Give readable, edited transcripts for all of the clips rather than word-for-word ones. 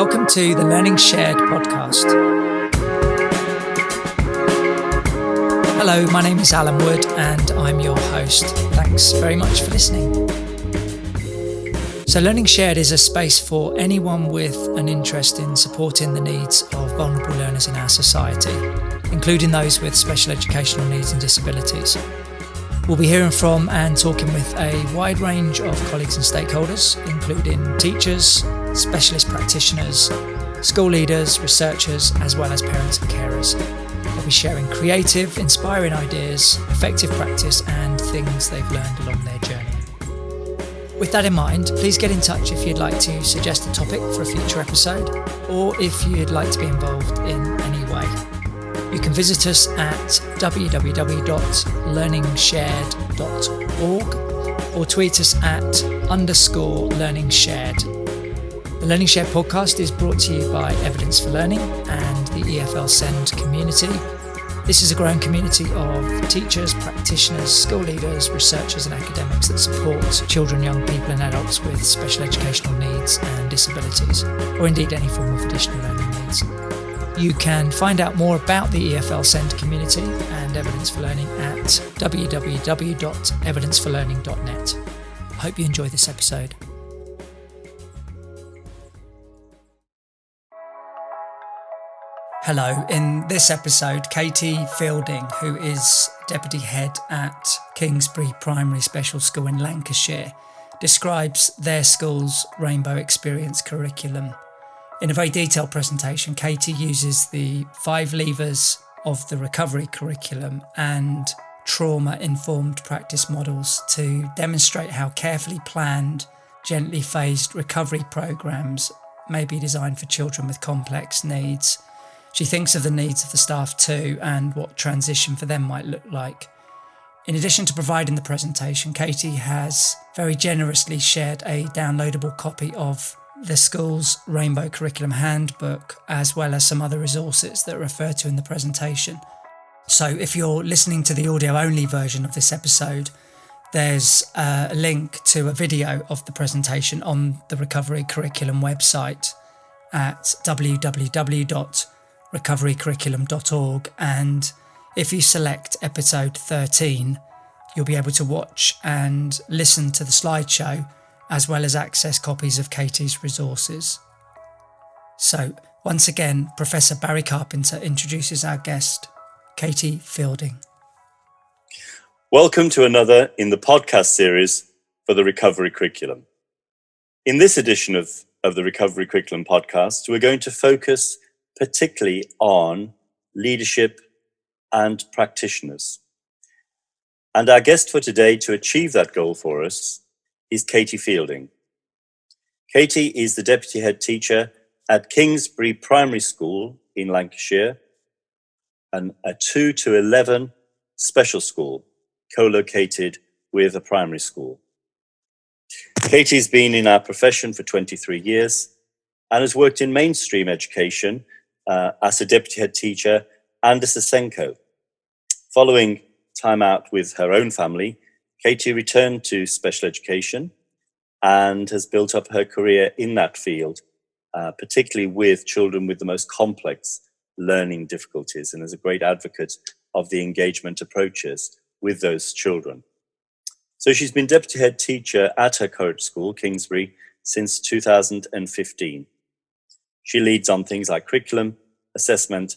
Welcome to the LearningShared podcast. Hello, my name is Alan Wood and I'm your host. Thanks very much for listening. So LearningShared is a space for anyone with an interest in supporting the needs of vulnerable learners in our society, including those with special educational needs and disabilities. We'll be hearing from and talking with a wide range of colleagues and stakeholders, including teachers, specialist practitioners, school leaders, researchers, as well as parents and carers. They'll be sharing creative, inspiring ideas, effective practice, and things they've learned along their journey. With that in mind, please get in touch if you'd like to suggest a topic for a future episode, or if you'd like to be involved in any way. You can visit us at www.learningshared.org or tweet us at _LearningShared. The LearningShared podcast is brought to you by Evidence for Learning and the EFL Send community. This is a growing community of teachers, practitioners, school leaders, researchers and academics that support children, young people and adults with special educational needs and disabilities, or indeed any form of additional learning needs. You can find out more about the EFL Send community and Evidence for Learning at www.evidenceforlearning.net. I hope you enjoy this episode. Hello, in this episode, Katie Fielding, who is Deputy Head at Kingsbury Primary Special School in Lancashire, describes their school's Rainbow Experience curriculum. In a very detailed presentation, Katie uses the 5 levers of the recovery curriculum and trauma-informed practice models to demonstrate how carefully planned, gently phased recovery programs may be designed for children with complex needs. She thinks of the needs of the staff too and what transition for them might look like. In addition to providing the presentation, Katie has very generously shared a downloadable copy of the school's Rainbow Curriculum Handbook, as well as some other resources that are referred to in the presentation. So if you're listening to the audio-only version of this episode, there's a link to a video of the presentation on the Recovery Curriculum website at www.recoverycurriculum.org, and if you select episode 13, you'll be able to watch and listen to the slideshow as well as access copies of Katie's resources. So, once again, Professor Barry Carpenter introduces our guest, Katie Fielding. Welcome to another in the podcast series for the Recovery Curriculum. In this edition of the Recovery Curriculum podcast, we're going to focus particularly on leadership and practitioners. And our guest for today to achieve that goal for us is Katie Fielding. Katie is the Deputy Head Teacher at Kingsbury Primary School in Lancashire, and a 2 to 11 special school co-located with a primary school. Katie's been in our profession for 23 years and has worked in mainstream education as a Deputy Head Teacher and as a SENCO. Following time out with her own family, Katie returned to special education and has built up her career in that field, particularly with children with the most complex learning difficulties, and is a great advocate of the engagement approaches with those children. So she's been Deputy Head Teacher at her current school, Kingsbury, since 2015. She leads on things like curriculum, assessment,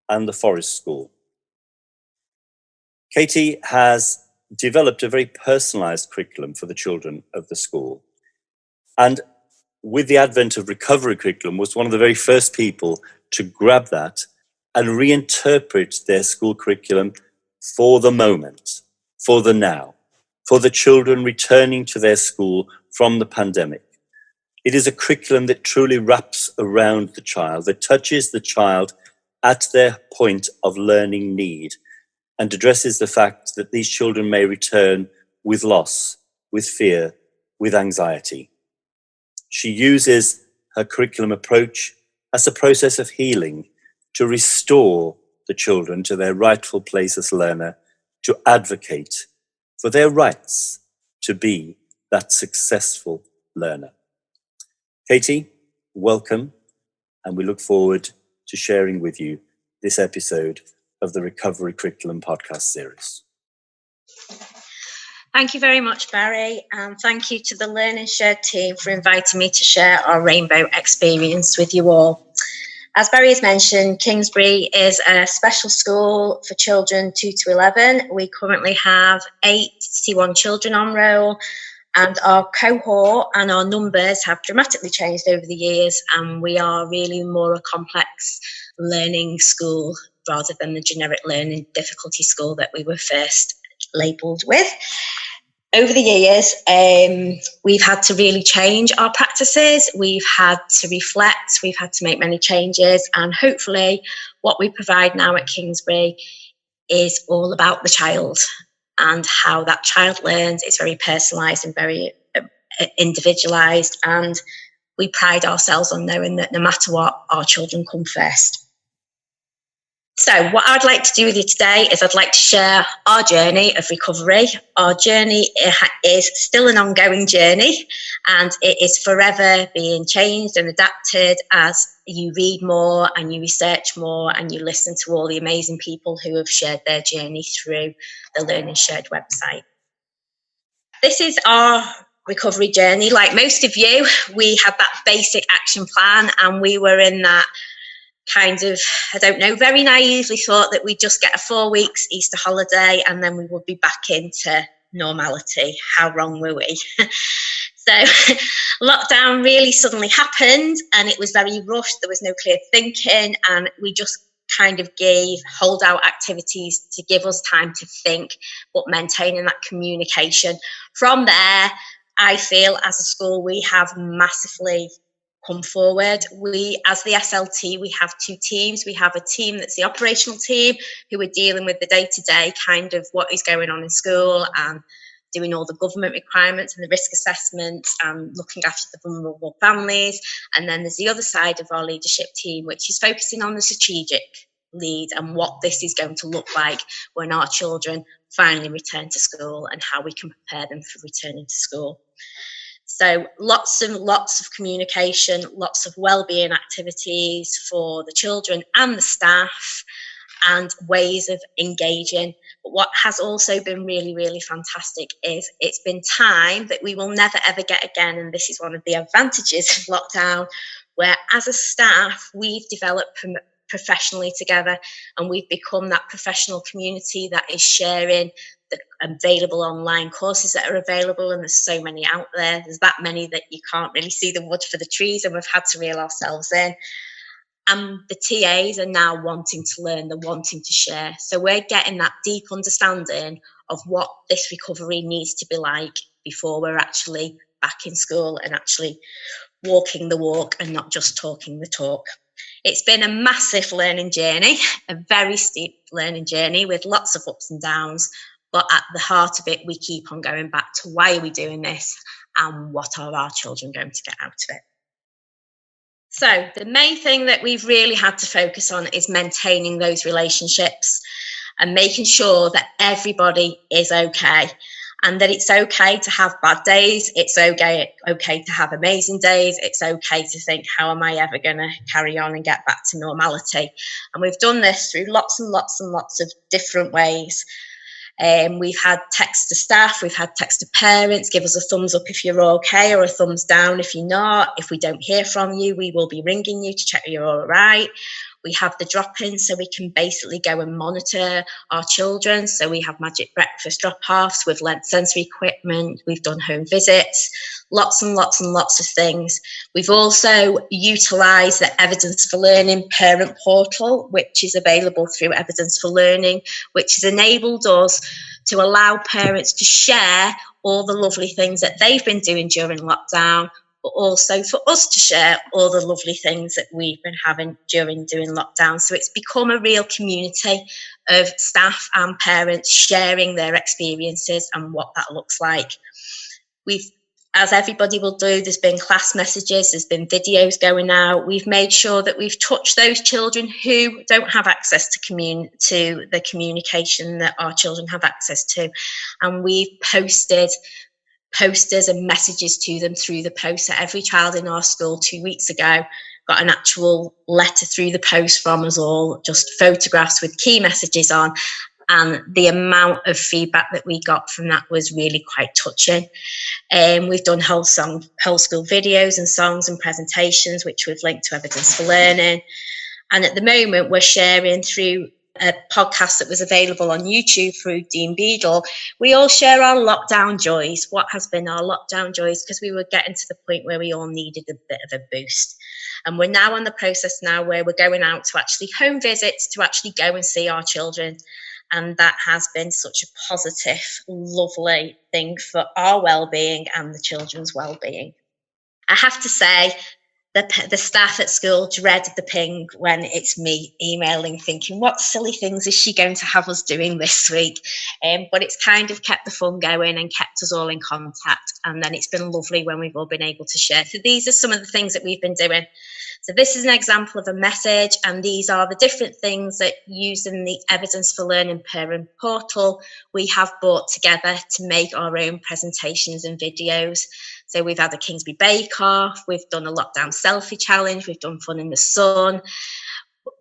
and the Forest School. Katie has developed a very personalised curriculum for the children of the school. And with the advent of recovery curriculum, was one of the very first people to grab that and reinterpret their school curriculum for the moment, for the now, for the children returning to their school from the pandemic. It is a curriculum that truly wraps around the child, that touches the child at their point of learning need, and addresses the fact that these children may return with loss, with fear, with anxiety. She uses her curriculum approach as a process of healing to restore the children to their rightful place as learner, to advocate for their rights to be that successful learner. Katie, welcome. and we look forward to sharing with you this episode of the Recovery Curriculum podcast series. Thank you very much, Barry, and thank you to the LearningShared team for inviting me to share our rainbow experience with you all. As Barry has mentioned, Kingsbury is a special school for children 2 to 11. We currently have 81 children on roll, and our cohort and our numbers have dramatically changed over the years, and we are really more a complex learning school rather than the generic learning difficulty school that we were first labelled with. Over the years, we've had to really change our practices. We've had to reflect. We've had to make many changes. And hopefully what we provide now at Kingsbury is all about the child and how that child learns. It's very personalised and very individualised. And we pride ourselves on knowing that no matter what, our children come first. So what I'd like to do with you today is I'd like to share our journey of recovery. Our journey is still an ongoing journey, and it is forever being changed and adapted as you read more and you research more and you listen to all the amazing people who have shared their journey through the LearningShared website. This is our recovery journey. Like most of you, we had that basic action plan, and we were in that kind of, very naively thought that we'd just get a 4 weeks Easter holiday and then we would be back into normality. How wrong were we? So lockdown really suddenly happened, and it was very rushed. There was no clear thinking, and we just kind of gave holdout activities to give us time to think, but maintaining that communication. From there, I feel as a school, we have massively come forward. We, as the SLT, we have two teams. We have a team that's the operational team who are dealing with the day-to-day kind of what is going on in school and doing all the government requirements and the risk assessments and looking after the vulnerable families. And then there's the other side of our leadership team, which is focusing on the strategic lead and what this is going to look like when our children finally return to school and how we can prepare them for returning to school. So lots and lots of communication, lots of wellbeing activities for the children and the staff, and ways of engaging. But what has also been really, really fantastic is it's been time that we will never, ever get again. And this is one of the advantages of lockdown, where as a staff, we've developed professionally together, and we've become that professional community that is sharing the available online courses that are available, and there's so many out there. There's that many that you can't really see the wood for the trees, and we've had to reel ourselves in. And the TAs are now wanting to learn, they're wanting to share. So we're getting that deep understanding of what this recovery needs to be like before we're actually back in school and actually walking the walk and not just talking the talk. It's been a massive learning journey, a very steep learning journey with lots of ups and downs. But at the heart of it, we keep on going back to why are we doing this and what are our children going to get out of it. So the main thing that we've really had to focus on is maintaining those relationships and making sure that everybody is okay, and that it's okay to have bad days. It's okay to have amazing days. It's okay to think, how am I ever going to carry on and get back to normality? And we've done this through lots and lots and lots of different ways. We've had text to staff, we've had text to parents, give us a thumbs up if you're okay or a thumbs down if you're not. If we don't hear from you, we will be ringing you to check you're all right. We have the drop-in, so we can basically go and monitor our children. So we have magic breakfast drop-offs, we've lent sensory equipment, we've done home visits, lots and lots and lots of things. We've also utilised the Evidence for Learning parent portal, which is available through Evidence for Learning, which has enabled us to allow parents to share all the lovely things that they've been doing during lockdown, but also for us to share all the lovely things that we've been having during lockdown. So it's become a real community of staff and parents sharing their experiences and what that looks like. We've, as everybody will do, there's been class messages, there's been videos going out. We've made sure that we've touched those children who don't have access to the communication that our children have access to. And we've posted posters and messages to them through the post. So every child in our school 2 weeks ago got an actual letter through the post from us all, just photographs with key messages on. And the amount of feedback that we got from that was really quite touching. We've done whole school videos and songs and presentations, which we've linked to Evidence for Learning. And at the moment, we're sharing through a podcast that was available on YouTube through Dean Beadle. We all share our lockdown joys. What has been our lockdown joys? Because we were getting to the point where we all needed a bit of a boost. And we're now on the process now where we're going out to actually home visits to actually go and see our children. And that has been such a positive, lovely thing for our well-being and the children's well-being. I have to say, the staff at school dread the ping when it's me emailing, thinking, what silly things is she going to have us doing this week? But it's kind of kept the fun going and kept us all in contact. And then it's been lovely when we've all been able to share. So these are some of the things that we've been doing. So this is an example of a message, and these are the different things that using the Evidence for Learning parent portal we have brought together to make our own presentations and videos. So we've had a Kingsbury bake-off, we've done a lockdown selfie challenge, we've done fun in the sun.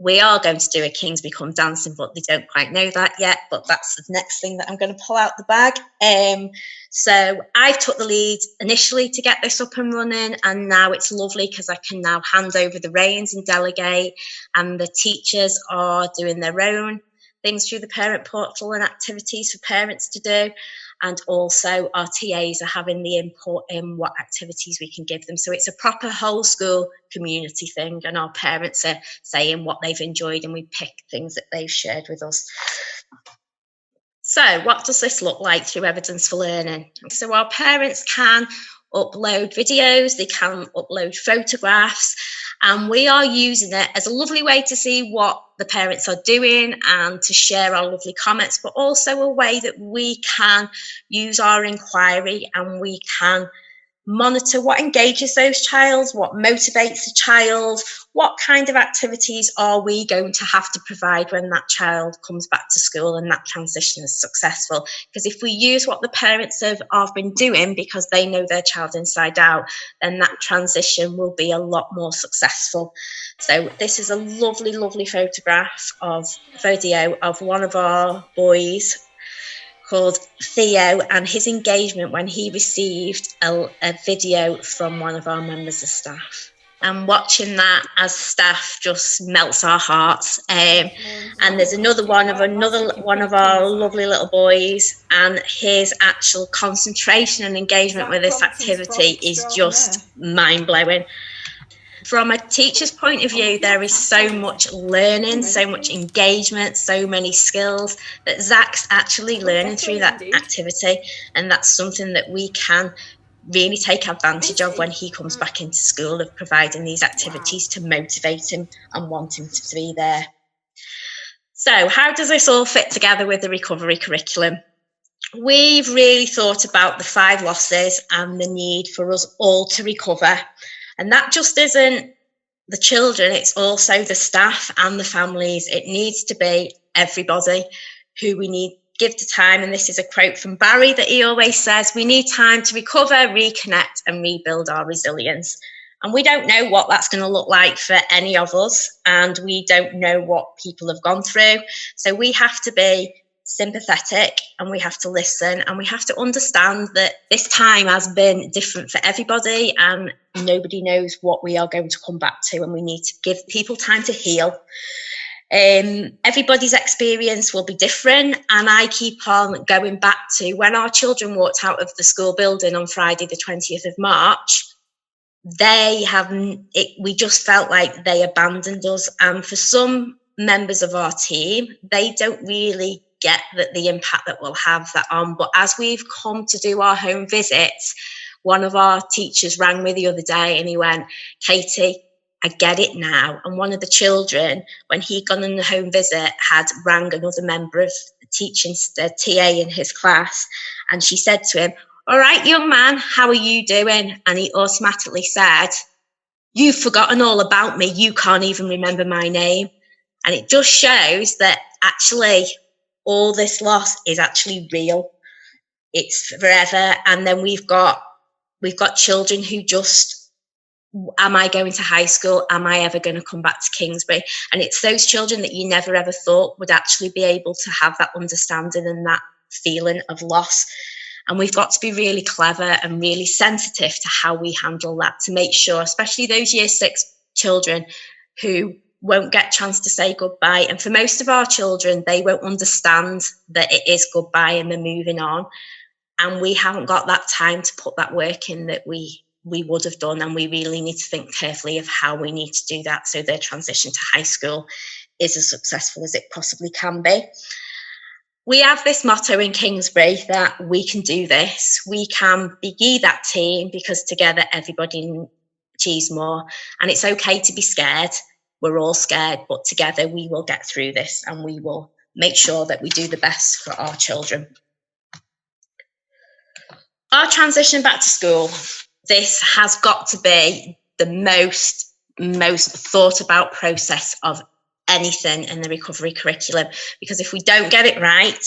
We are going to do a Kingsbury Come Dancing, but they don't quite know that yet. But that's the next thing that I'm going to pull out the bag. So I took the lead initially to get this up and running, and now it's lovely because I can now hand over the reins and delegate, and the teachers are doing their own things through the parent portal and activities for parents to do. And also our TAs are having the input in what activities we can give them. So it's a proper whole school community thing, and our parents are saying what they've enjoyed and we pick things that they've shared with us. So what does this look like through Evidence for Learning? So our parents can upload videos, they can upload photographs, and we are using it as a lovely way to see what the parents are doing and to share our lovely comments, but also a way that we can use our inquiry and we can monitor what engages those child, what motivates the child, what kind of activities are we going to have to provide when that child comes back to school and that transition is successful. Because if we use what the parents have been doing because they know their child inside out, then that transition will be a lot more successful. So this is a lovely, lovely video of one of our boys called Theo and his engagement when he received a video from one of our members of staff. And watching that as staff just melts our hearts. And there's another one of our lovely little boys, and his actual concentration and engagement with this activity is just mind-blowing. From a teacher's point of view, there is so much learning, so much engagement, so many skills that Zach's actually learning through that activity. And that's something that we can really take advantage of when he comes back into school, of providing these activities to motivate him and want him to be there. So how does this all fit together with the recovery curriculum? We've really thought about the 5 losses and the need for us all to recover. And that just isn't the children, it's also the staff and the families. It needs to be everybody who we need give the time. And this is a quote from Barry that he always says, we need time to recover, reconnect and rebuild our resilience. And we don't know what that's going to look like for any of us. And we don't know what people have gone through. So we have to be sympathetic and we have to listen and we have to understand that this time has been different for everybody and nobody knows what we are going to come back to, and we need to give people time to heal. Everybody's experience will be different, and I keep on going back to when our children walked out of the school building on Friday the 20th of March. We just felt like they abandoned us, and for some members of our team, they don't really get that the impact that we'll have that on. But as we've come to do our home visits, one of our teachers rang me the other day and he went, Katie, I get it now. And one of the children, when he'd gone on the home visit, had rang another member of the teaching TA in his class, and she said to him, all right, young man, how are you doing? And he automatically said, you've forgotten all about me, you can't even remember my name. And it just shows that actually all this loss is actually real. It's forever. And then we've got children who just am I going to high school? Am I ever going to come back to Kingsbury? And it's those children that you never ever thought would actually be able to have that understanding and that feeling of loss. And we've got to be really clever and really sensitive to how we handle that, to make sure, especially those year 6 children who won't get a chance to say goodbye. And for most of our children, they won't understand that it is goodbye and they're moving on. And we haven't got that time to put that work in that we would have done. And we really need to think carefully of how we need to do that so their transition to high school is as successful as it possibly can be. We have this motto in Kingsbury that we can do this. We can be that team because together everybody achieves more. And it's okay to be scared. We're all scared, but together we will get through this and we will make sure that we do the best for our children. Our transition back to school, this has got to be the most thought about process of anything in the recovery curriculum, because if we don't get it right,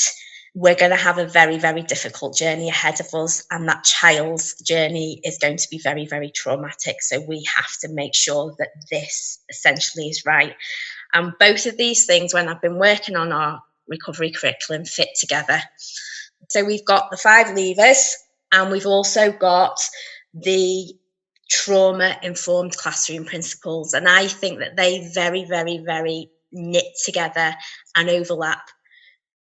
we're going to have a very, very difficult journey ahead of us, and that child's journey is going to be very, very traumatic. So we have to make sure that this essentially is right. And both of these things, when I've been working on our recovery curriculum, fit together. So we've got the 5 levers, and we've also got the trauma-informed classroom principles. And I think that they very, very, very knit together and overlap,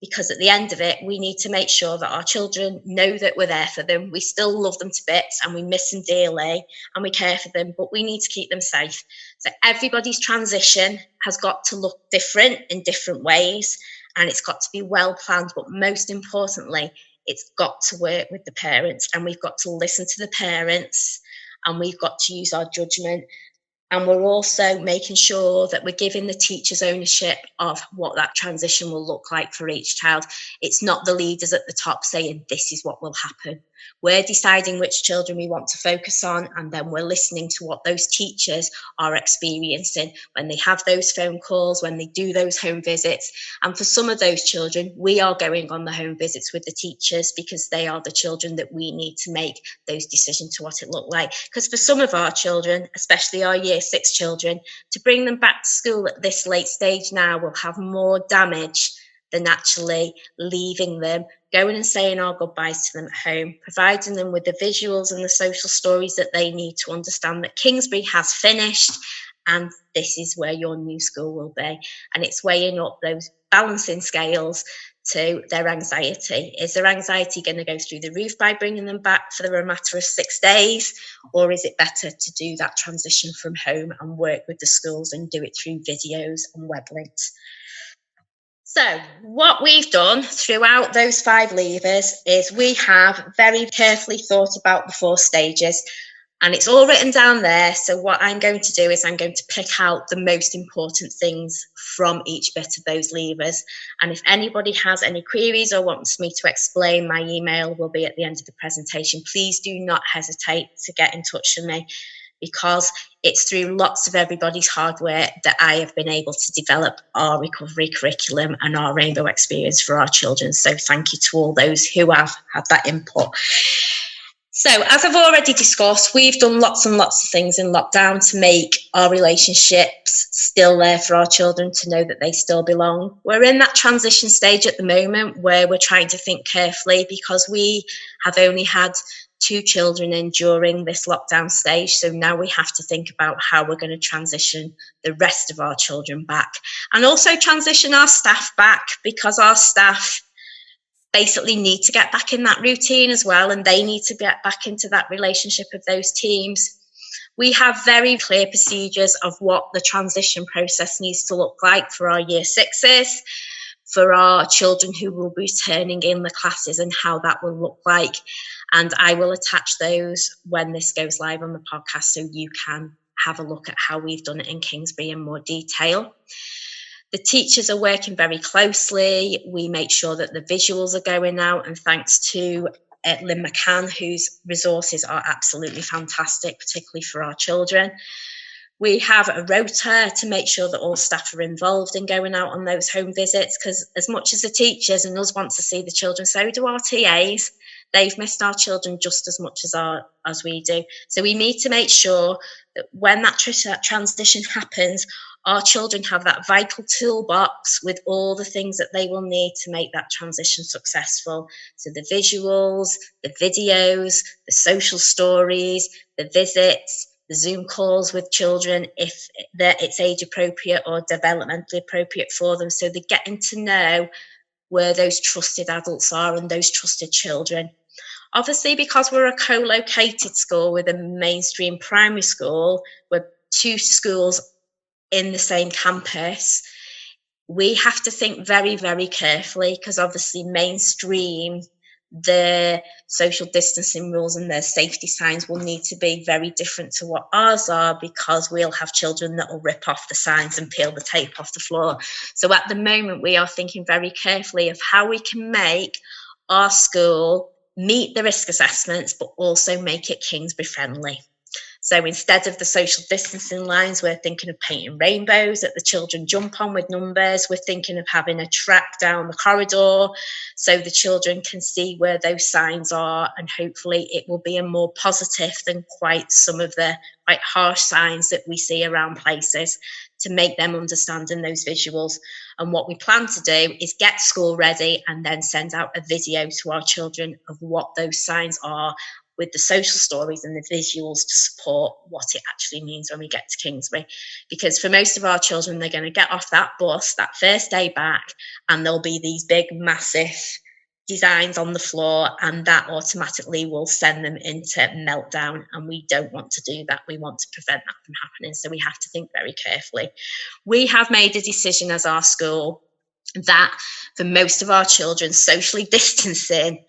because at the end of it, we need to make sure that our children know that we're there for them. We still love them to bits and we miss them dearly and we care for them, but we need to keep them safe. So everybody's transition has got to look different in different ways, and it's got to be well planned, but most importantly, it's got to work with the parents, and we've got to listen to the parents, and we've got to use our judgment. And we're also making sure that we're giving the teachers ownership of what that transition will look like for each child. It's not the leaders at the top saying, this is what will happen. We're deciding which children we want to focus on, and then we're listening to what those teachers are experiencing when they have those phone calls, when they do those home visits. And for some of those children, we are going on the home visits with the teachers because they are the children that we need to make those decisions to what it looked like. Because for some of our children, especially our year 6 children, to bring them back to school at this late stage now will have more damage than actually leaving them, going and saying our goodbyes to them at home, providing them with the visuals and the social stories that they need to understand that Kingsbury has finished and this is where your new school will be. And it's weighing up those balancing scales to their anxiety. Is their anxiety going to go through the roof by bringing them back for a matter of 6 days? Or is it better to do that transition from home and work with the schools and do it through videos and web links? So what we've done throughout those 5 levers is we have very carefully thought about the 4 stages, and it's all written down there. So what I'm going to do is I'm going to pick out the most important things from each bit of those levers. And if anybody has any queries or wants me to explain, my email will be at the end of the presentation. Please do not hesitate to get in touch with me, because it's through lots of everybody's hard work that I have been able to develop our recovery curriculum and our rainbow experience for our children. So thank you to all those who have had that input. So as I've already discussed, we've done lots and lots of things in lockdown to make our relationships still there for our children, to know that they still belong. We're in that transition stage at the moment where we're trying to think carefully, because we have only had 2 children in during this lockdown stage. So now we have to think about how we're going to transition the rest of our children back, and also transition our staff back, because our staff basically need to get back in that routine as well, and they need to get back into that relationship of those teams. We have very clear procedures of what the transition process needs to look like for our year 6s, for our children who will be returning in the classes, and how that will look like. And I will attach those when this goes live on the podcast, so you can have a look at how we've done it in Kingsbury in more detail. The teachers are working very closely. We make sure that the visuals are going out, and thanks to Lynn McCann, whose resources are absolutely fantastic, particularly for our children. We have a rota to make sure that all staff are involved in going out on those home visits, because as much as the teachers and us want to see the children, so do our TAs. they've missed our children just as much as we do. So we need to make sure that when that transition happens, our children have that vital toolbox with all the things that they will need to make that transition successful. So the visuals, the videos, the social stories, the visits, the Zoom calls with children if it's age appropriate or developmentally appropriate for them. So they're getting to know where those trusted adults are and those trusted children. Obviously, because we're a co-located school with a mainstream primary school, we're two schools in the same campus, we have to think very, very carefully, because obviously mainstream, the social distancing rules and their safety signs will need to be very different to what ours are, because we'll have children that will rip off the signs and peel the tape off the floor. So at the moment, we are thinking very carefully of how we can make our school meet the risk assessments, but also make it Kingsbury friendly. So instead of the social distancing lines, we're thinking of painting rainbows that the children jump on with numbers. We're thinking of having a track down the corridor so the children can see where those signs are, and hopefully it will be a more positive than quite some of the quite harsh signs that we see around places, to make them understanding those visuals. And what we plan to do is get school ready and then send out a video to our children of what those signs are, with the social stories and the visuals to support what it actually means when we get to Kingsbury. Because for most of our children, they're going to get off that bus that first day back, and there'll be these big, massive designs on the floor, and that automatically will send them into meltdown. And we don't want to do that. We want to prevent that from happening. So we have to think very carefully. We have made a decision as our school that for most of our children, socially distancing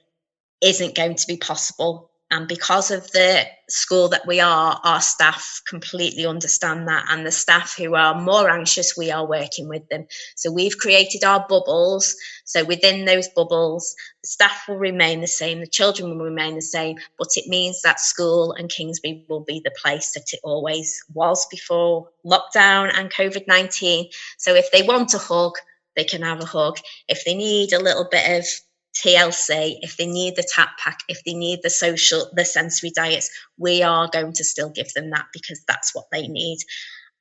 isn't going to be possible. And because of the school that we are, our staff completely understand that. And the staff who are more anxious, we are working with them. So we've created our bubbles. So within those bubbles, the staff will remain the same, the children will remain the same, but it means that school and Kingsbury will be the place that it always was before lockdown and COVID-19. So if they want a hug, they can have a hug. If they need a little bit of TLC, if they need the tap pack, if they need the sensory diets, we are going to still give them that, because that's what they need,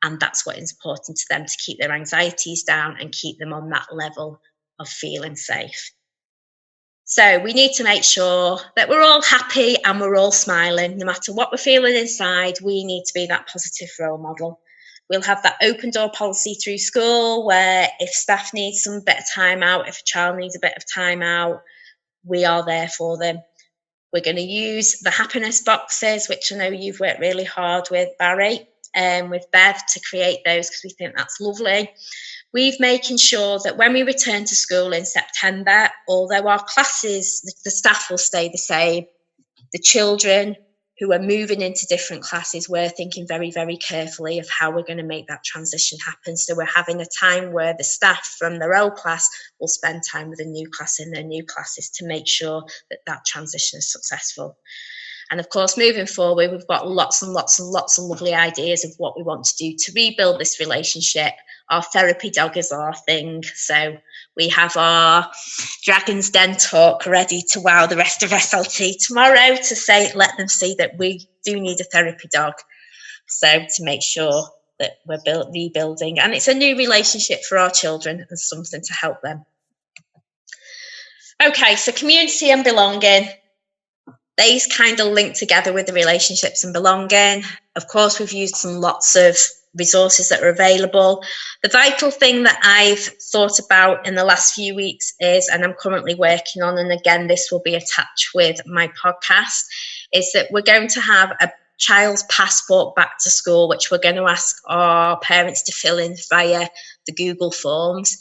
and that's what is important to them, to keep their anxieties down and keep them on that level of feeling safe. So we need to make sure that we're all happy and we're all smiling. No matter what we're feeling inside, we need to be that positive role model. We'll have that open door policy through school, where if staff need some bit of time out, if a child needs a bit of time out, we are there for them. We're going to use the happiness boxes, which I know you've worked really hard with, Barry, and with Bev, to create those, because we think that's lovely. We've making sure that when we return to school in September, although our classes, the staff will stay the same, the children who are moving into different classes, we're thinking very, very carefully of how we're going to make that transition happen. So we're having a time where the staff from their old class will spend time with the new class in their new classes, to make sure that that transition is successful. And of course, moving forward, we've got lots and lots and lots of lovely ideas of what we want to do to rebuild this relationship. Our therapy dog is our thing. So we have our Dragon's Den talk ready to wow the rest of SLT tomorrow, to let them see that we do need a therapy dog. So to make sure that we're rebuilding. And it's a new relationship for our children and something to help them. Okay, so community and belonging. These kind of link together with the relationships and belonging. Of course, we've used lots of resources that are available. The vital thing that I've thought about in the last few weeks is, and I'm currently working on, and again, this will be attached with my podcast, is that we're going to have a child's passport back to school, which we're going to ask our parents to fill in via the Google Forms.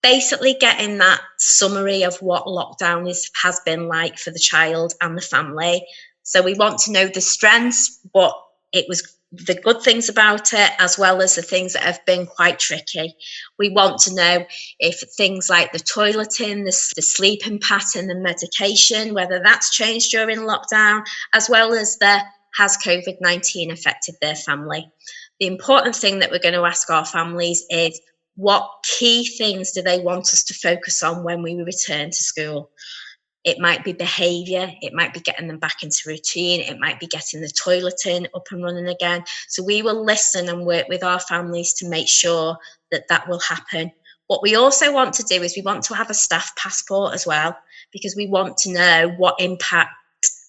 Basically getting that summary of what lockdown has been like for the child and the family. So we want to know the strengths, what it was, the good things about it, as well as the things that have been quite tricky. We want to know if things like the toileting, the sleeping pattern, the medication, whether that's changed during lockdown, as well as has COVID-19 affected their family. The important thing that we're going to ask our families is, what key things do they want us to focus on when we return to school? It might be behaviour, it might be getting them back into routine, it might be getting the toileting up and running again. So we will listen and work with our families to make sure that that will happen. What we also want to do is we want to have a staff passport as well, because we want to know what impact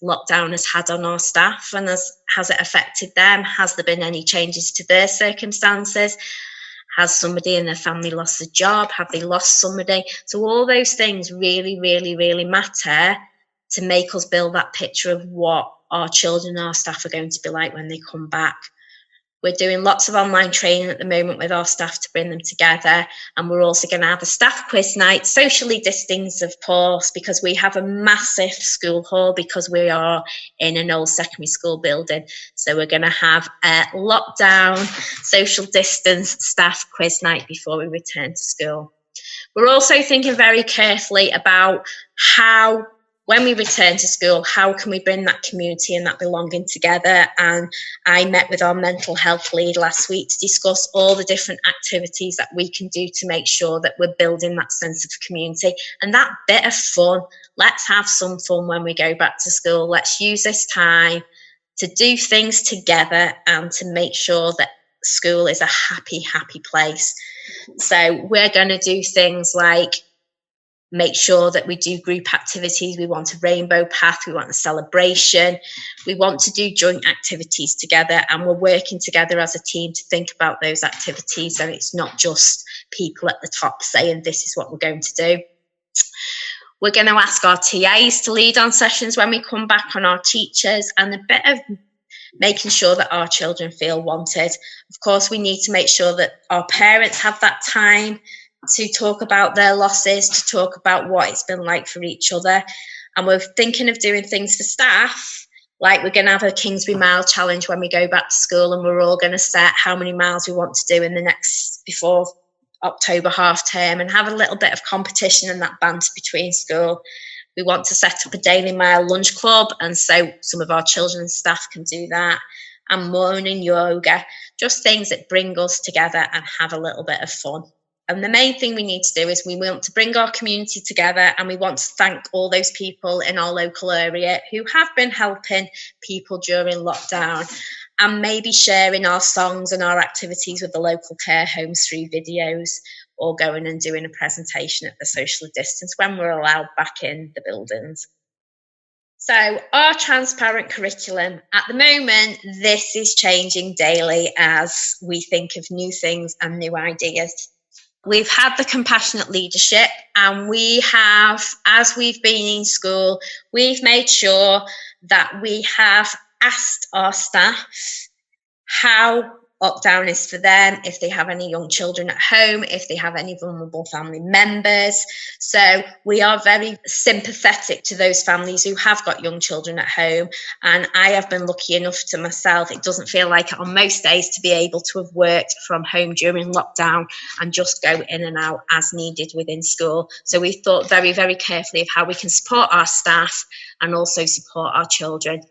lockdown has had on our staff, and has it affected them? Has there been any changes to their circumstances? Has somebody in their family lost a job? Have they lost somebody? So all those things really, really, really matter to make us build that picture of what our children and our staff are going to be like when they come back. We're doing lots of online training at the moment with our staff to bring them together. And we're also going to have a staff quiz night, socially distanced, of course, because we have a massive school hall because we are in an old secondary school building. So we're going to have a lockdown, social distance staff quiz night before we return to school. We're also thinking very carefully about how, when we return to school, how can we bring that community and that belonging together? And I met with our mental health lead last week to discuss all the different activities that we can do to make sure that we're building that sense of community and that bit of fun. Let's have some fun when we go back to school. Let's use this time to do things together and to make sure that school is a happy, happy place. So we're going to do things like make sure that we do group activities. We want a rainbow path. We want a celebration. We want to do joint activities together, and we're working together as a team to think about those activities. So it's not just people at the top saying this is what we're going to do. We're going to ask our TAs to lead on sessions when we come back, on our teachers, and a bit of making sure that our children feel wanted. Of course, we need to make sure that our parents have that time to talk about their losses, to talk about what it's been like for each other. And we're thinking of doing things for staff, like we're going to have a Kingsbury Mile Challenge when we go back to school, and we're all going to set how many miles we want to do in the next, before October half term, and have a little bit of competition and that banter between school. We want to set up a daily mile lunch club, and so some of our children and staff can do that. And morning yoga, just things that bring us together and have a little bit of fun. And the main thing we need to do is we want to bring our community together, and we want to thank all those people in our local area who have been helping people during lockdown, and maybe sharing our songs and our activities with the local care homes through videos, or going and doing a presentation at the social distance when we're allowed back in the buildings. So our transparent curriculum, at the moment, this is changing daily as we think of new things and new ideas. We've had the compassionate leadership, and we have, as we've been in school, we've made sure that we have asked our staff how lockdown is for them, if they have any young children at home, if they have any vulnerable family members. So we are very sympathetic to those families who have got young children at home. And I have been lucky enough to myself, it doesn't feel like it on most days, to be able to have worked from home during lockdown and just go in and out as needed within school. So we've thought very, very carefully of how we can support our staff and also support our children.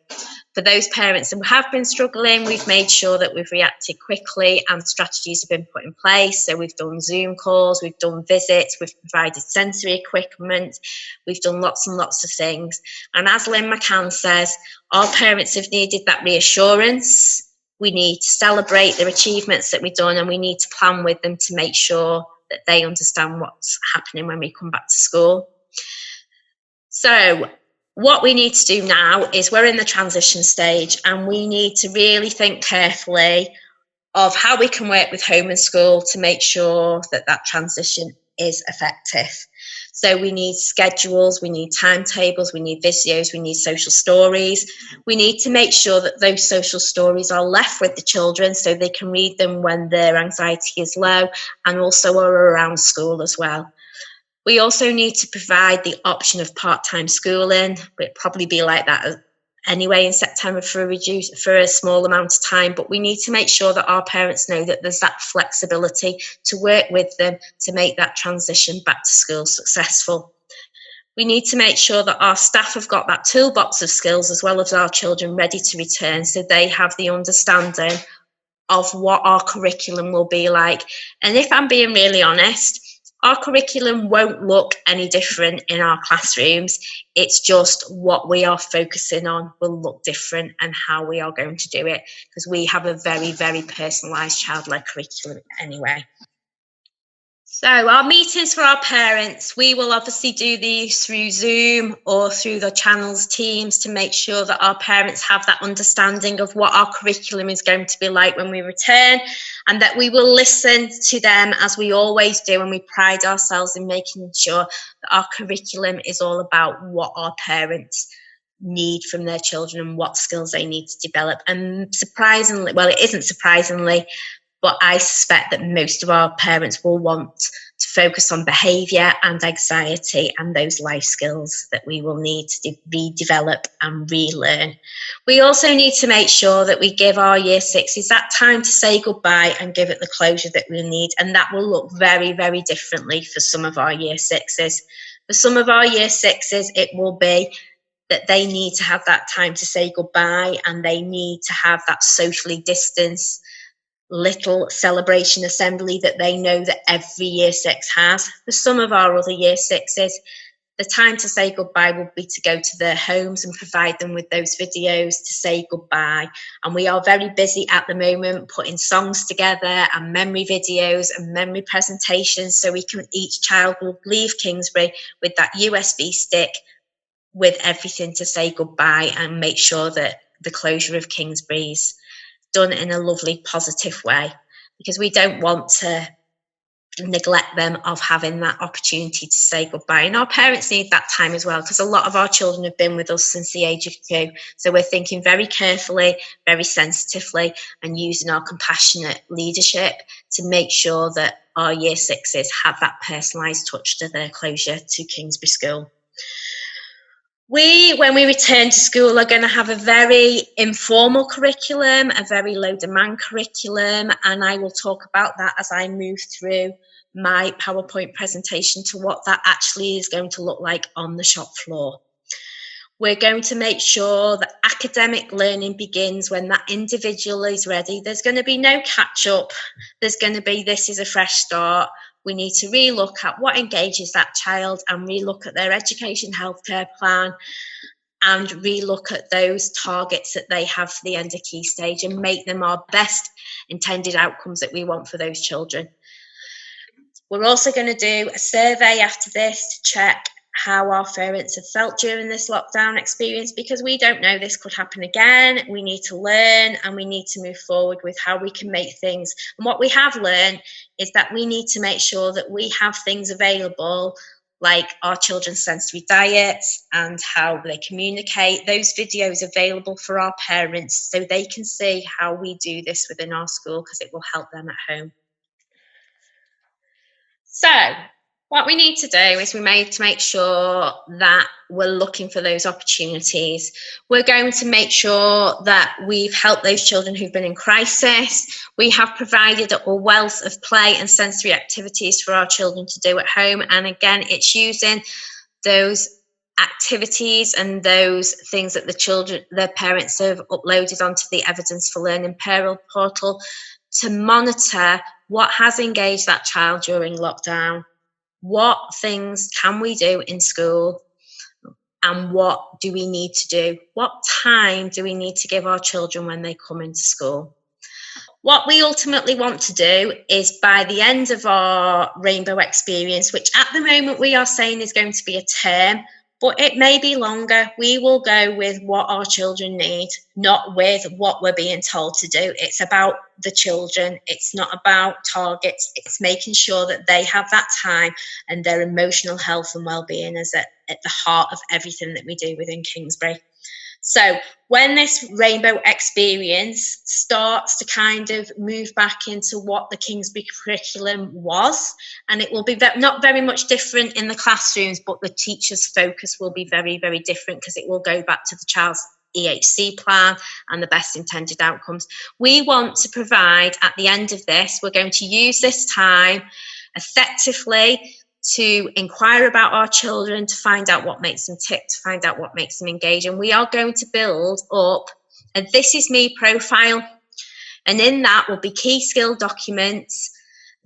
For those parents who have been struggling, we've made sure that we've reacted quickly and strategies have been put in place. So we've done Zoom calls, we've done visits, we've provided sensory equipment, we've done lots and lots of things. And as Lynn McCann says, our parents have needed that reassurance. We need to celebrate their achievements that we've done, and we need to plan with them to make sure that they understand what's happening when we come back to school. So what we need to do now is we're in the transition stage, and we need to really think carefully of how we can work with home and school to make sure that that transition is effective. So we need schedules, we need timetables, we need videos, we need social stories. We need to make sure that those social stories are left with the children so they can read them when their anxiety is low, and also are around school as well. We also need to provide the option of part-time schooling. It'd probably be like that anyway in September for a small amount of time, but we need to make sure that our parents know that there's that flexibility to work with them to make that transition back to school successful. We need to make sure that our staff have got that toolbox of skills as well as our children ready to return, so they have the understanding of what our curriculum will be like. And if I'm being really honest, Our curriculum won't look any different in our classrooms. It's just what we are focusing on will look different and how we are going to do it, because we have a very, very personalised child-led curriculum anyway. So our meetings for our parents, we will obviously do these through Zoom or through the channels Teams to make sure that our parents have that understanding of what our curriculum is going to be like when we return, and that we will listen to them as we always do, and we pride ourselves in making sure that our curriculum is all about what our parents need from their children and what skills they need to develop. And surprisingly, well, it isn't surprisingly, but I suspect that most of our parents will want to focus on behaviour and anxiety and those life skills that we will need to redevelop and relearn. We also need to make sure that we give our year sixes that time to say goodbye and give it the closure that we need, and that will look very, very differently for some of our year sixes. For some of our year sixes, it will be that they need to have that time to say goodbye, and they need to have that socially distanced little celebration assembly that they know that every year six has. For some of our other year sixes, the time to say goodbye will be to go to their homes and provide them with those videos to say goodbye. And we are very busy at the moment putting songs together and memory videos and memory presentations, so each child will leave Kingsbury with that USB stick with everything to say goodbye and make sure that the closure of Kingsbury's done in a lovely, positive way, because we don't want to neglect them of having that opportunity to say goodbye. And our parents need that time as well, because a lot of our children have been with us since the age of 2. So we're thinking very carefully, very sensitively, and using our compassionate leadership to make sure that our year sixes have that personalised touch to their closure to Kingsbury School. When we return to school, are going to have a very informal curriculum, a very low demand curriculum, and I will talk about that as I move through my PowerPoint presentation to what that actually is going to look like on the shop floor. We're going to make sure that academic learning begins when that individual is ready. There's going to be no catch up. There's going to be, this is a fresh start. We need to relook at what engages that child and relook at their education healthcare plan and relook at those targets that they have for the end of key stage and make them our best intended outcomes that we want for those children. We're also going to do a survey after this to check how our parents have felt during this lockdown experience, because we don't know, this could happen again. We need to learn and we need to move forward with how we can make things. And what we have learned is that we need to make sure that we have things available like our children's sensory diets and how they communicate, those videos available for our parents so they can see how we do this within our school, because it will help them at home. So what we need to do is we need to make sure that we're looking for those opportunities. We're going to make sure that we've helped those children who've been in crisis. We have provided a wealth of play and sensory activities for our children to do at home. And again, it's using those activities and those things that their parents have uploaded onto the Evidence for Learning portal to monitor what has engaged that child during lockdown. What things can we do in school and what do we need to do? What time do we need to give our children when they come into school? What we ultimately want to do is, by the end of our Rainbow experience, which at the moment we are saying is going to be a term, but it may be longer, we will go with what our children need, not with what we're being told to do. It's about the children. It's not about targets. It's making sure that they have that time and their emotional health and well-being is at the heart of everything that we do within Kingsbury. So when this Rainbow experience starts to kind of move back into what the Kingsbury curriculum was, and it will be not very much different in the classrooms, but the teacher's focus will be very, very different, because it will go back to the child's EHC plan and the best intended outcomes. We want to provide, at the end of this, we're going to use this time effectively to inquire about our children, to find out what makes them tick, to find out what makes them engage. And we are going to build up a This Is Me profile. And in that will be key skill documents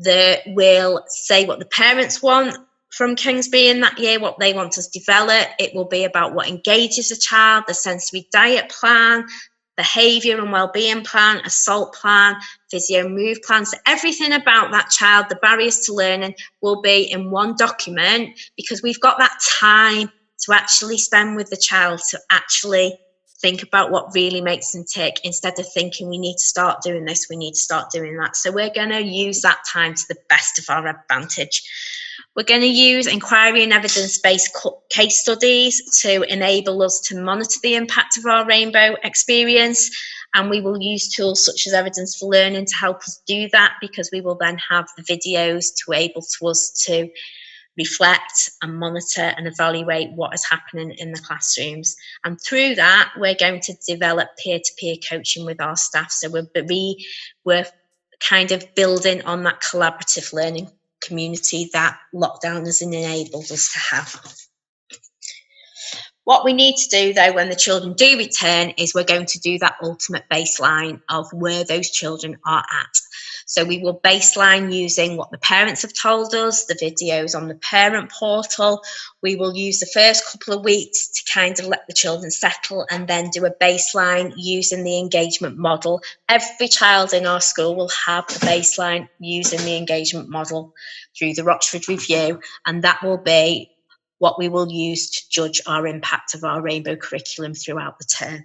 that will say what the parents want from Kingsbury in that year, what they want us to develop. It will be about what engages a child, the sensory diet plan, behaviour and wellbeing plan, assault plan, physio move plan. So everything about that child, the barriers to learning, will be in one document, because we've got that time to actually spend with the child to actually think about what really makes them tick, instead of thinking we need to start doing this, we need to start doing that. So we're going to use that time to the best of our advantage. We're going to use inquiry and evidence-based case studies to enable us to monitor the impact of our rainbow experience, and we will use tools such as Evidence for Learning to help us do that, because we will then have the videos to enable us to reflect and monitor and evaluate what is happening in the classrooms. And through that, we're going to develop peer-to-peer coaching with our staff. So we're kind of building on that collaborative learning community that lockdown has enabled us to have. What we need to do, though, when the children do return, is we're going to do that ultimate baseline of where those children are at. So we will baseline using what the parents have told us, the videos on the parent portal. We will use the first couple of weeks to kind of let the children settle, and then do a baseline using the engagement model. Every child in our school will have a baseline using the engagement model through the Rochford Review, and that will be what we will use to judge our impact of our rainbow curriculum throughout the term.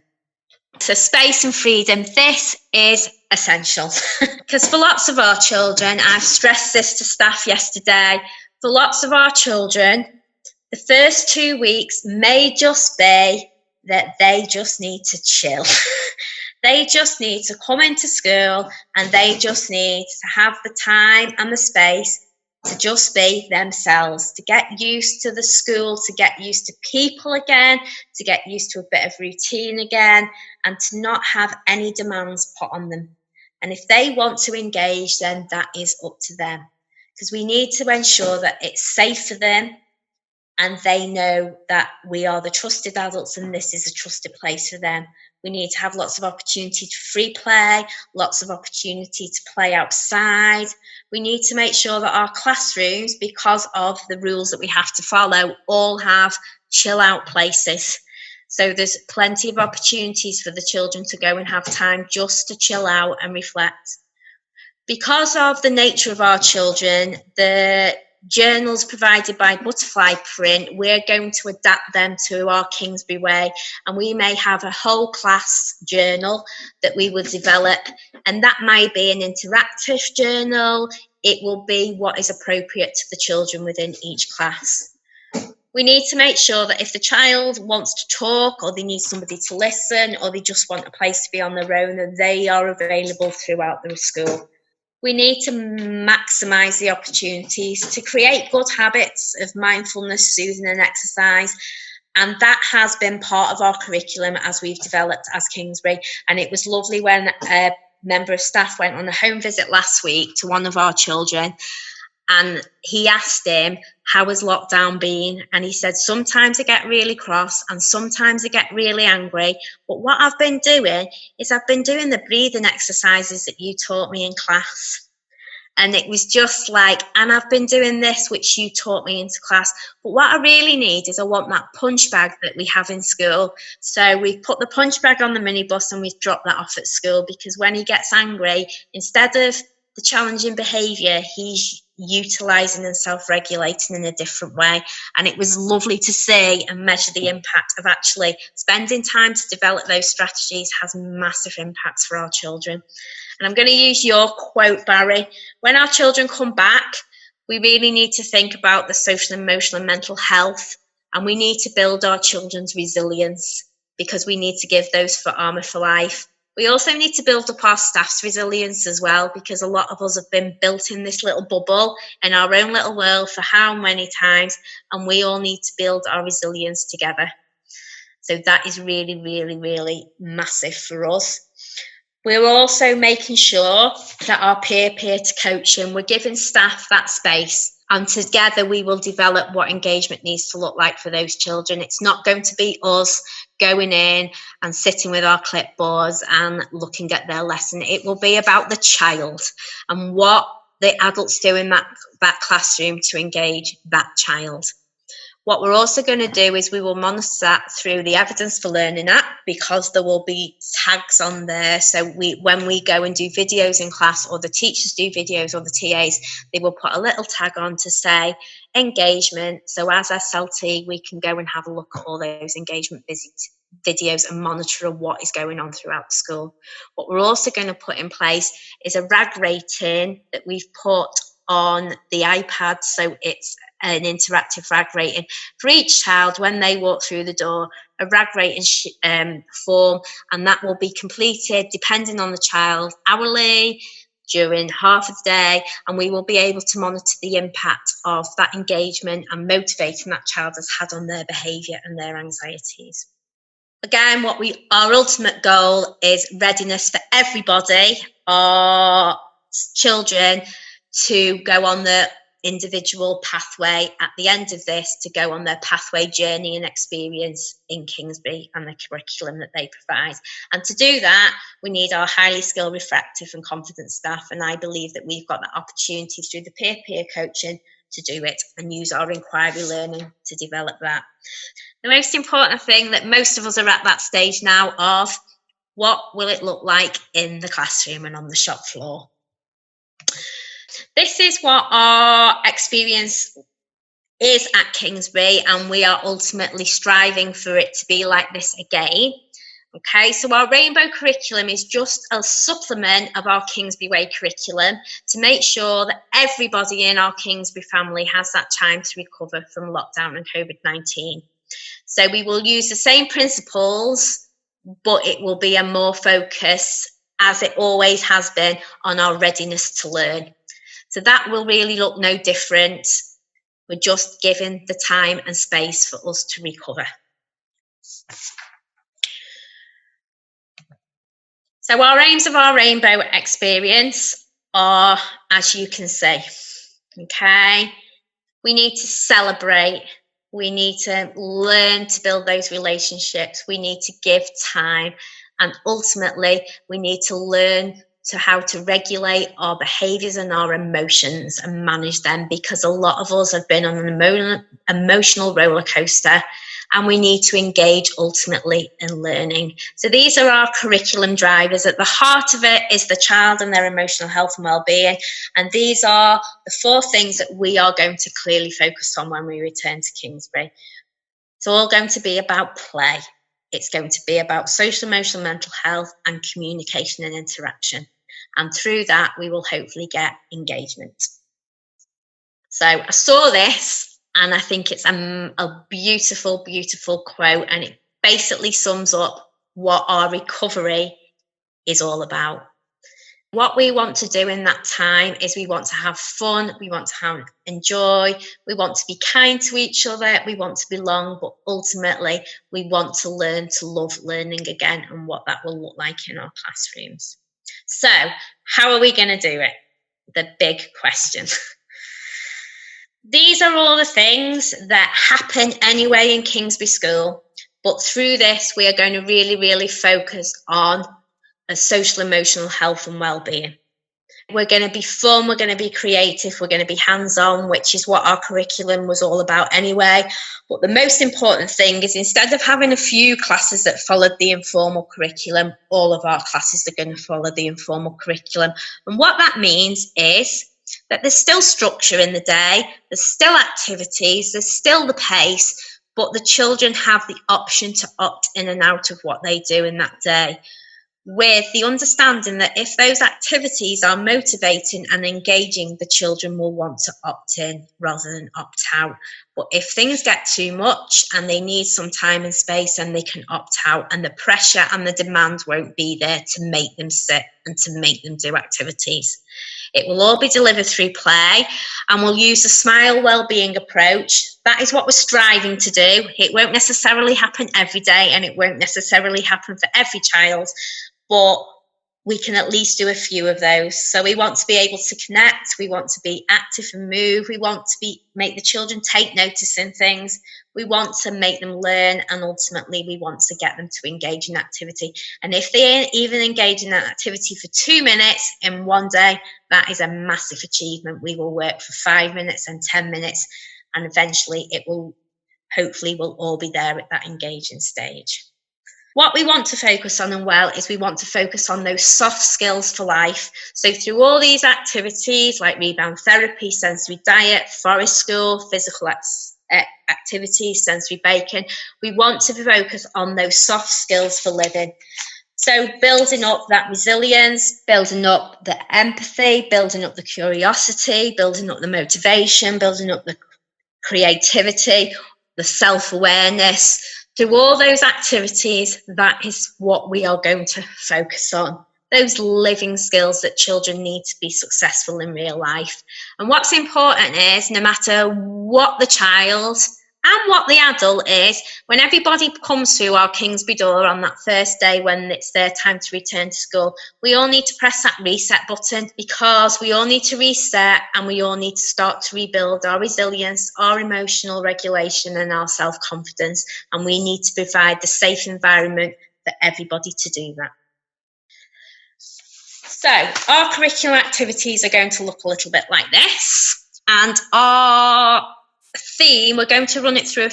So space and freedom, this is essential, because for lots of our children, I've stressed this to staff yesterday, for lots of our children, the first 2 weeks may just be that they just need to chill. They just need to come into school, and they just need to have the time and the space to just be themselves, to get used to the school, to get used to people again, to get used to a bit of routine again, and to not have any demands put on them. And if they want to engage, then that is up to them, because we need to ensure that it's safe for them, and they know that we are the trusted adults and this is a trusted place for them. We need to have lots of opportunity to free play, lots of opportunity to play outside. We need to make sure that our classrooms, because of the rules that we have to follow, all have chill out places. So there's plenty of opportunities for the children to go and have time just to chill out and reflect. Because of the nature of our children, the journals provided by Butterfly Print, we're going to adapt them to our Kingsbury way, and we may have a whole class journal that we will develop, and that might be an interactive journal. It will be what is appropriate to the children within each class. We need to make sure that if the child wants to talk, or they need somebody to listen, or they just want a place to be on their own, that they are available throughout the school. We need to maximise the opportunities to create good habits of mindfulness, soothing and exercise. And that has been part of our curriculum as we've developed as Kingsbury. And it was lovely when a member of staff went on a home visit last week to one of our children, and he asked him, how has lockdown been? And he said, sometimes I get really cross and sometimes I get really angry. But what I've been doing is I've been doing the breathing exercises that you taught me in class. And it was just like, and I've been doing this, which you taught me into class. But what I really need is I want that punch bag that we have in school. So we've put the punch bag on the minibus and we've dropped that off at school, because when he gets angry, instead of the challenging behaviour, he's utilising and self-regulating in a different way. And it was lovely to see and measure the impact of actually spending time to develop those strategies has massive impacts for our children. And I'm going to use your quote, Barry. When our children come back, we really need to think about the social, emotional and mental health, and we need to build our children's resilience, because we need to give those for armour for life. We also need to build up our staff's resilience as well, because a lot of us have been built in this little bubble in our own little world for how many times, and we all need to build our resilience together. So that is really, really, really massive for us. We're also making sure that our peer-to-peer coaching, we're giving staff that space, and together we will develop what engagement needs to look like for those children. It's not going to be us going in and sitting with our clipboards and looking at their lesson. It will be about the child and what the adults do in that classroom to engage that child. What we're also going to do is we will monitor that through the Evidence for Learning app, because there will be tags on there. So when we go and do videos in class, or the teachers do videos, or the TAs, they will put a little tag on to say engagement. So as SLT, we can go and have a look at all those engagement videos and monitor what is going on throughout the school. What we're also going to put in place is a RAG rating that we've put on the iPad. So it's an interactive RAG rating for each child when they walk through the door, a RAG rating form, and that will be completed depending on the child hourly, during half of the day, and we will be able to monitor the impact of that engagement and motivating that child has had on their behaviour and their anxieties. Again, our ultimate goal is readiness for everybody, our children, to go on the individual pathway at the end of this, to go on their pathway journey and experience in Kingsbury and the curriculum that they provide. And to do that, we need our highly skilled, reflective and confident staff. And I believe that we've got that opportunity through the peer-to-peer coaching to do it and use our inquiry learning to develop that. The most important thing that most of us are at that stage now of, what will it look like in the classroom and on the shop floor? This is what our experience is at Kingsbury, and we are ultimately striving for it to be like this again. Okay, so our rainbow curriculum is just a supplement of our Kingsbury Way curriculum to make sure that everybody in our Kingsbury family has that time to recover from lockdown and COVID-19. So we will use the same principles, but it will be a more focus, as it always has been, on our readiness to learn. So that will really look no different. We're just given the time and space for us to recover. So our aims of our rainbow experience are, as you can see, okay? We need to celebrate. We need to learn to build those relationships. We need to give time. And ultimately, we need to learn how to regulate our behaviours and our emotions and manage them, because a lot of us have been on an emotional roller coaster, and we need to engage ultimately in learning. So these are our curriculum drivers. At the heart of it is the child and their emotional health and well-being, and these are the 4 things that we are going to clearly focus on when we return to Kingsbury. It's all going to be about play. It's going to be about social, emotional, mental health and communication and interaction. And through that, we will hopefully get engagement. So I saw this, and I think it's a beautiful, beautiful quote, and it basically sums up what our recovery is all about. What we want to do in that time is we want to have fun, we want to enjoy, we want to be kind to each other, we want to belong, but ultimately we want to learn to love learning again, and what that will look like in our classrooms. So how are we going to do it? The big question. These are all the things that happen anyway in Kingsbury School, but through this we are going to really, really focus on a social, emotional health and well-being. We're going to be fun, we're going to be creative, we're going to be hands-on, which is what our curriculum was all about anyway. But the most important thing is, instead of having a few classes that followed the informal curriculum, all of our classes are going to follow the informal curriculum. And what that means is that there's still structure in the day, there's still activities, there's still the pace, but the children have the option to opt in and out of what they do in that day, with the understanding that if those activities are motivating and engaging, the children will want to opt in rather than opt out. But if things get too much and they need some time and space, then they can opt out, and the pressure and the demand won't be there to make them sit and to make them do activities. It will all be delivered through play, and we'll use the smile wellbeing approach. That is what we're striving to do. It won't necessarily happen every day, and it won't necessarily happen for every child, but we can at least do a few of those. So we want to be able to connect, we want to be active and move, we want to make the children take notice in things, We want to make them learn, and ultimately we want to get them to engage in activity. And if they even engage in that activity for 2 minutes in one day, that is a massive achievement. We will work for 5 minutes and 10 minutes, and eventually it will, hopefully we'll all be there at that engaging stage. What we want to focus on is we want to focus on those soft skills for life. So through all these activities like rebound therapy, sensory diet, forest school, physical activities, sensory baking, we want to focus on those soft skills for living. So building up that resilience, building up the empathy, building up the curiosity, building up the motivation, building up the creativity, the self-awareness. Through all those activities, that is what we are going to focus on. Those living skills that children need to be successful in real life. And what's important is, no matter what the child and what the adult is, when everybody comes through our Kingsbury door on that first day when it's their time to return to school, we all need to press that reset button, because we all need to reset and we all need to start to rebuild our resilience, our emotional regulation and our self-confidence. And we need to provide the safe environment for everybody to do that. So our curriculum activities are going to look a little bit like this, and our theme, we're going to run it through a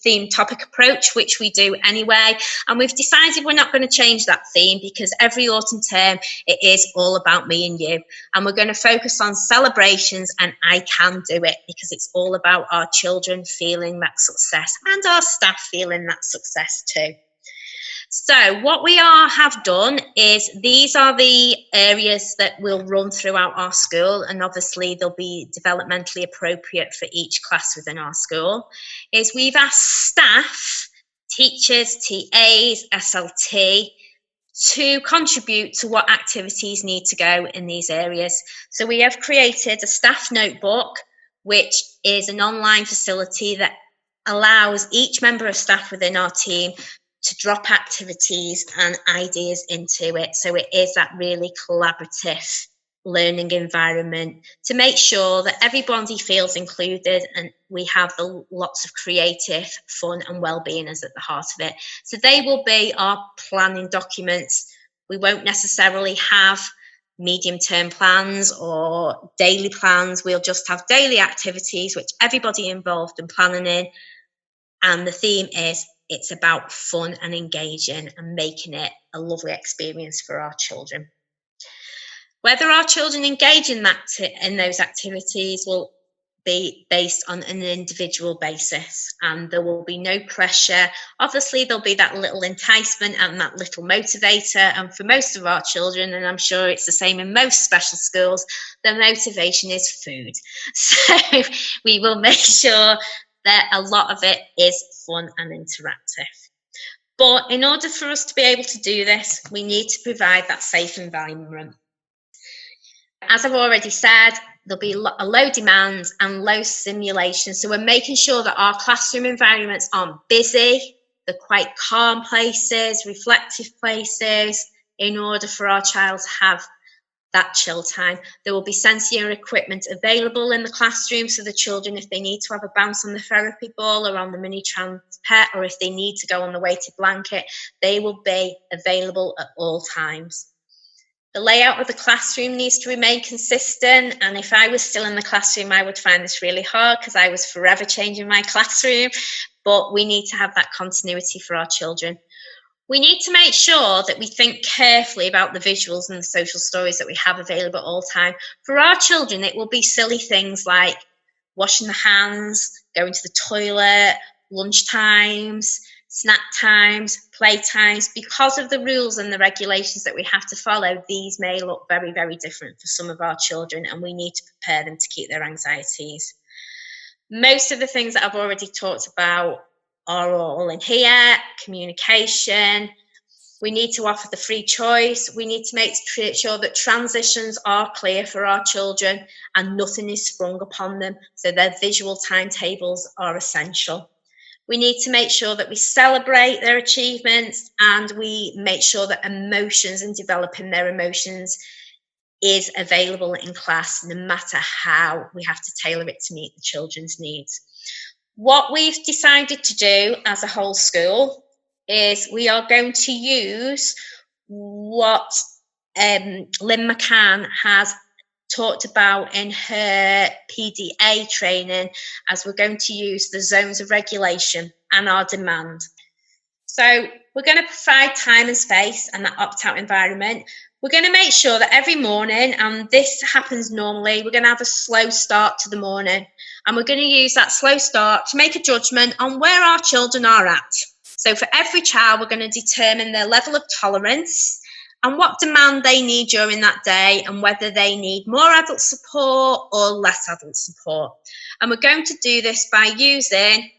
theme topic approach, which we do anyway, and we've decided we're not going to change that theme, because every autumn term it is all about me and you, and we're going to focus on celebrations and I can do it, because it's all about our children feeling that success and our staff feeling that success too. So what we have done is, these are the areas that we'll run throughout our school, and obviously they'll be developmentally appropriate for each class within our school. Is we've asked staff, teachers, TAs, SLT to contribute to what activities need to go in these areas. So we have created a staff notebook, which is an online facility that allows each member of staff within our team to drop activities and ideas into it. So it is that really collaborative learning environment to make sure that everybody feels included, and we have lots of creative fun and well-being as at the heart of it. So they will be our planning documents. We won't necessarily have medium-term plans or daily plans. We'll just have daily activities which everybody involved in planning in, and the theme is, it's about fun and engaging and making it a lovely experience for our children. Whether our children engage in those activities will be based on an individual basis, and there will be no pressure. Obviously, there'll be that little enticement and that little motivator, and for most of our children, and I'm sure it's the same in most special schools, the motivation is food. So we will make sure that a lot of it is fun and interactive. But in order for us to be able to do this, we need to provide that safe environment. As I've already said, there'll be a low demand and low stimulation. So we're making sure that our classroom environments aren't busy, they're quite calm places, reflective places, in order for our child to have that chill time. There will be sensory equipment available in the classroom, so the children, if they need to have a bounce on the therapy ball or on the mini trans pet, or if they need to go on the weighted blanket, they will be available at all times. The layout of the classroom needs to remain consistent, and if I was still in the classroom, I would find this really hard, because I was forever changing my classroom, but we need to have that continuity for our children. We need to make sure that we think carefully about the visuals and the social stories that we have available at all time. For our children, it will be silly things like washing the hands, going to the toilet, lunch times, snack times, play times. Because of the rules and the regulations that we have to follow, these may look very, very different for some of our children, and we need to prepare them to keep their anxieties. Most of the things that I've already talked about are all in here. Communication. We need to offer the free choice. We need to make sure that transitions are clear for our children and nothing is sprung upon them, so their visual timetables are essential. We need to make sure that we celebrate their achievements, and we make sure that emotions and developing their emotions is available in class, no matter how we have to tailor it to meet the children's needs. What we've decided to do as a whole school is we are going to use what Lynn McCann has talked about in her PDA training, as we're going to use the zones of regulation and our demand. So we're going to provide time and space and that opt-out environment. We're going to make sure that every morning, and this happens normally, we're going to have a slow start to the morning. And we're going to use that slow start to make a judgment on where our children are at. So for every child, we're going to determine their level of tolerance and what demand they need during that day, and whether they need more adult support or less adult support. And we're going to do this by using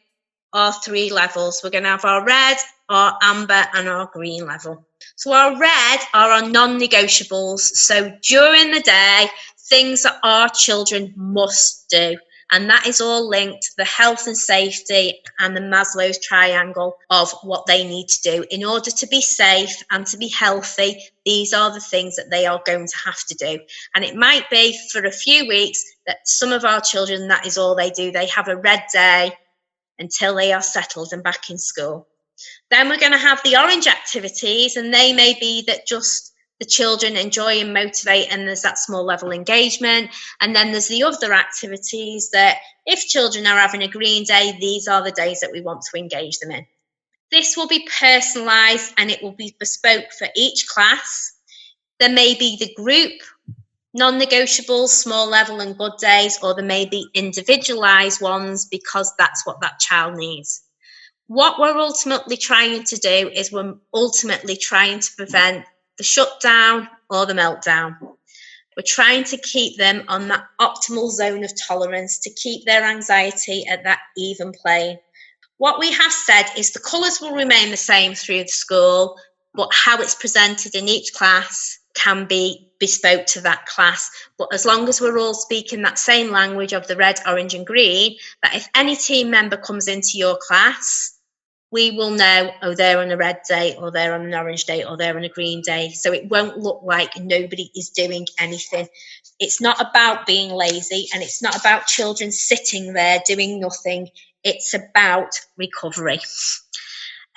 our 3 levels. We're going to have our red, our amber, and our green level. So our red are our non-negotiables. So during the day, things that our children must do. And that is all linked to the health and safety and the Maslow's triangle of what they need to do in order to be safe and to be healthy. These are the things that they are going to have to do. And it might be for a few weeks that some of our children, that is all they do. They have a red day until they are settled and back in school. Then we're going to have the orange activities, and they may be that just the children enjoy and motivate, and there's that small level engagement. And then there's the other activities that if children are having a green day, these are the days that we want to engage them in. This will be personalised and it will be bespoke for each class. There may be the group non-negotiables, small level and good days, or there may be individualised ones because that's what that child needs. What we're ultimately trying to do is we're ultimately trying to prevent the shutdown or the meltdown. We're trying to keep them on that optimal zone of tolerance, to keep their anxiety at that even plane. What we have said is the colours will remain the same through the school, but how it's presented in each class can be bespoke to that class. But as long as we're all speaking that same language of the red, orange and green, that if any team member comes into your class, we will know, oh, they're on a red day, or they're on an orange day, or they're on a green day. So it won't look like nobody is doing anything. It's not about being lazy, and it's not about children sitting there doing nothing. It's about recovery.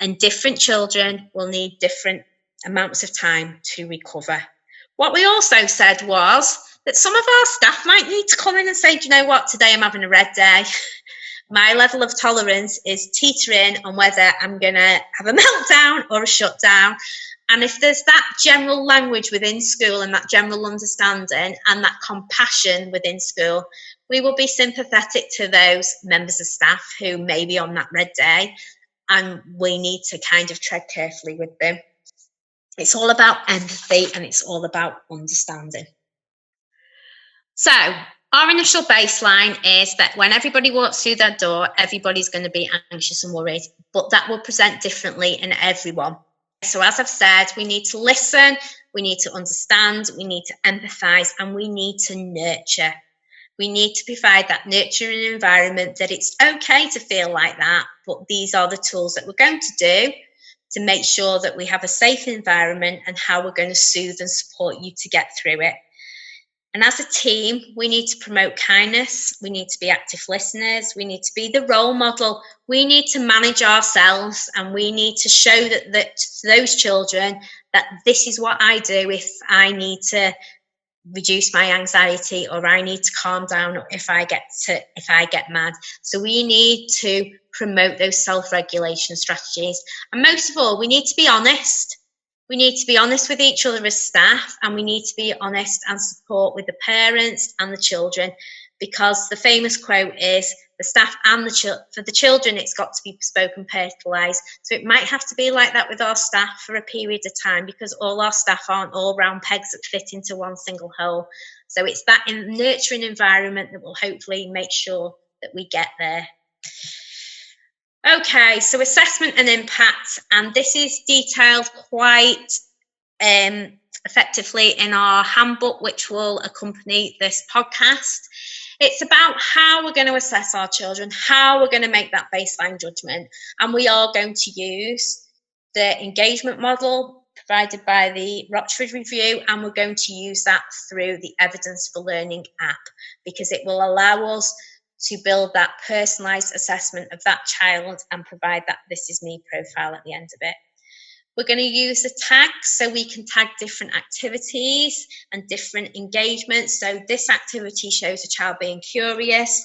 And different children will need different amounts of time to recover. What we also said was that some of our staff might need to come in and say, do you know what, today I'm having a red day. My level of tolerance is teetering on whether I'm going to have a meltdown or a shutdown. And if there's that general language within school and that general understanding and that compassion within school, we will be sympathetic to those members of staff who may be on that red day, and we need to kind of tread carefully with them. It's all about empathy and it's all about understanding. So our initial baseline is that when everybody walks through that door, everybody's going to be anxious and worried, but that will present differently in everyone. So as I've said, we need to listen, we need to understand, we need to empathise, and we need to nurture. We need to provide that nurturing environment that it's okay to feel like that, but these are the tools that we're going to do to make sure that we have a safe environment and how we're going to soothe and support you to get through it. And as a team, we need to promote kindness. We need to be active listeners. We need to be the role model. We need to manage ourselves, and we need to show that to those children that this is what I do if I need to reduce my anxiety, or I need to calm down, or if I get mad. So we need to promote those self-regulation strategies. And most of all, we need to be honest. We need to be honest with each other as staff, and we need to be honest and support with the parents and the children, because the famous quote is the staff and for the children, it's got to be bespoke and personalised. So it might have to be like that with our staff for a period of time, because all our staff aren't all round pegs that fit into one single hole. So it's that nurturing environment that will hopefully make sure that we get there. Okay, so assessment and impact, and this is detailed quite effectively in our handbook, which will accompany this podcast. It's about how we're going to assess our children, how we're going to make that baseline judgment, and we are going to use the engagement model provided by the Rochford Review, and we're going to use that through the Evidence for Learning app, because it will allow us to build that personalised assessment of that child and provide that "this is me" profile at the end of it. We're going to use the tags, so we can tag different activities and different engagements. So this activity shows a child being curious.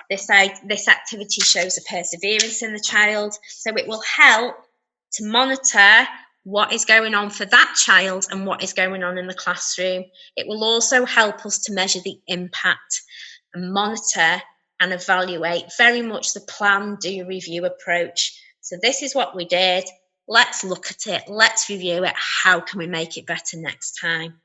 This activity shows a perseverance in the child. So it will help to monitor what is going on for that child and what is going on in the classroom. It will also help us to measure the impact and monitor and evaluate, very much the plan, do, review approach. So this is what we did. Let's look at it. Let's review it. How can we make it better next time?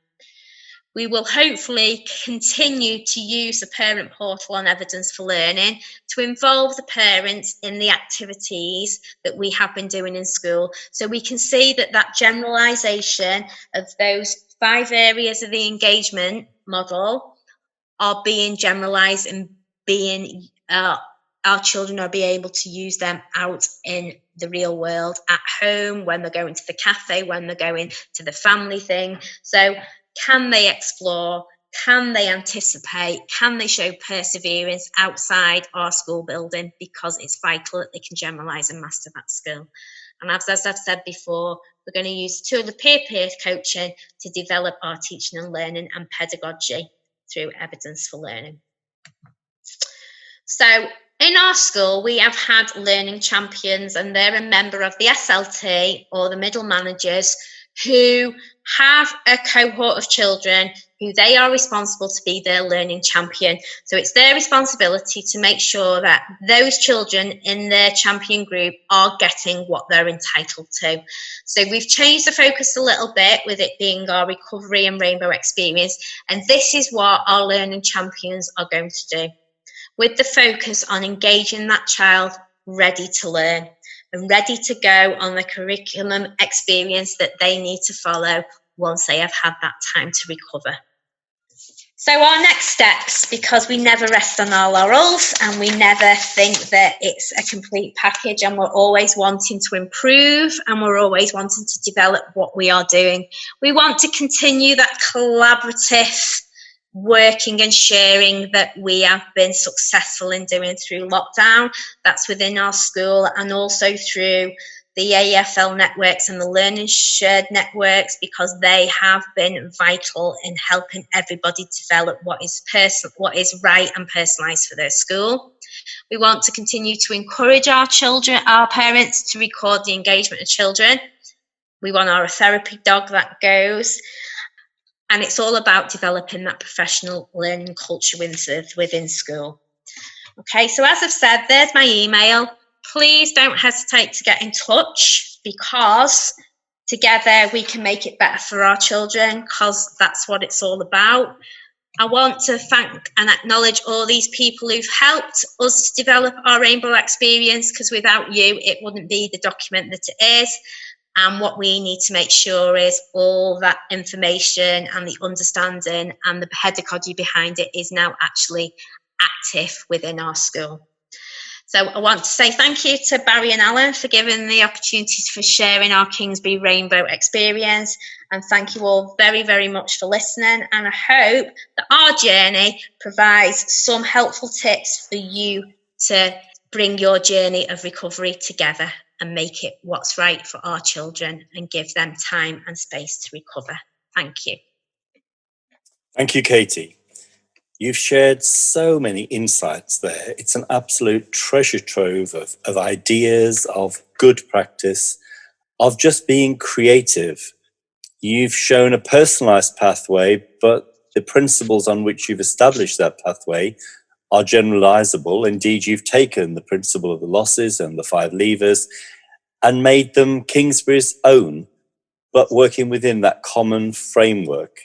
We will hopefully continue to use the parent portal on Evidence for Learning to involve the parents in the activities that we have been doing in school. So we can see that generalisation of those 5 areas of the engagement model are being generalised and being our children are being able to use them out in the real world, at home, when they're going to the cafe, when they're going to the family thing. So can they explore? Can they anticipate? Can they show perseverance outside our school building? Because it's vital that they can generalise and master that skill. And as I've said before, we're going to use the tool of peer-to-peer coaching to develop our teaching and learning and pedagogy through Evidence for Learning. So in our school, we have had learning champions, and they're a member of the SLT or the middle managers who have a cohort of children who they are responsible to be their learning champion. So it's their responsibility to make sure that those children in their champion group are getting what they're entitled to. So we've changed the focus a little bit with it being our recovery and rainbow experience. And this is what our learning champions are going to do, with the focus on engaging that child ready to learn and ready to go on the curriculum experience that they need to follow once they have had that time to recover. So our next steps, because we never rest on our laurels and we never think that it's a complete package, and we're always wanting to improve and we're always wanting to develop what we are doing. We want to continue that collaborative working and sharing that we have been successful in doing through lockdown. That's within our school and also through the AEFL networks and the LearningShared networks, because they have been vital in helping everybody develop what is right and personalised for their school. We want to continue to encourage our parents to record the engagement of children. We want our therapy dog that goes. And it's all about developing that professional learning culture within school. Okay, so as I've said, there's my email. Please don't hesitate to get in touch, because together we can make it better for our children, because that's what it's all about. I want to thank and acknowledge all these people who've helped us to develop our rainbow experience, because without you, it wouldn't be the document that it is. And what we need to make sure is all that information and the understanding and the pedagogy behind it is now actually active within our school. So I want to say thank you to Barry and Alan for giving the opportunities for sharing our Kingsbury Rainbow experience. And thank you all very, very much for listening. And I hope that our journey provides some helpful tips for you to bring your journey of recovery together and make it what's right for our children and give them time and space to recover. Thank you. Thank you, Katie. You've shared so many insights there. It's an absolute treasure trove of ideas, of good practice, of just being creative. You've shown a personalized pathway, but the principles on which you've established that pathway are generalizable. Indeed, you've taken the principle of the losses and the 5 levers and made them Kingsbury's own, but working within that common framework.